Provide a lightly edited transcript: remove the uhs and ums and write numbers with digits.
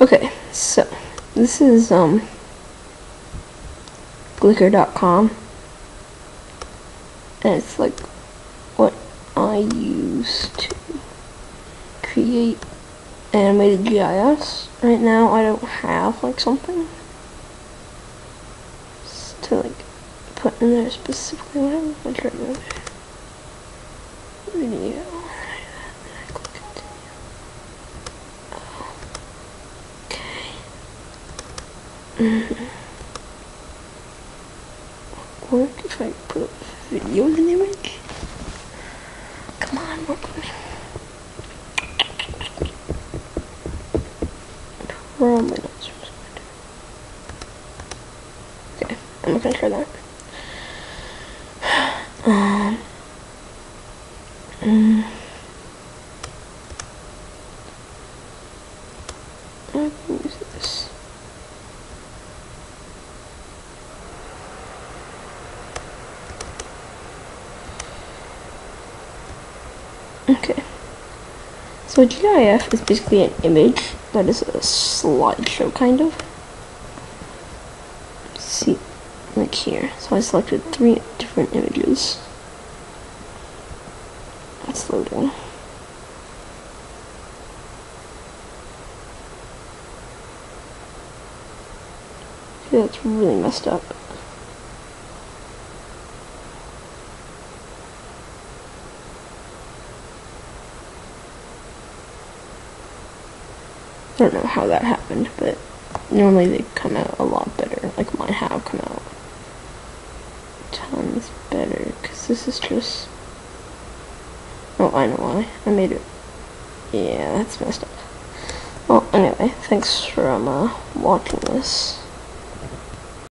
Okay, so this is Glicker.com, and it's like what I use to create animated GIS. Right now I don't have like something to like put in there specifically. What I try to go there. Video. Work if I put video in the image. Come on, work with me. Probably not supposed to. Okay, I'm not gonna try that. I can use this. Okay. So a GIF is basically an image that is a slideshow kind of. See, like here. So I selected 3 different images. It's loading. See, that's really messed up. I don't know how that happened, but normally they come out a lot better. Like mine have come out tons better, because this is just... Oh, I know why. I made it... Yeah, that's messed up. Well, anyway, thanks for watching this.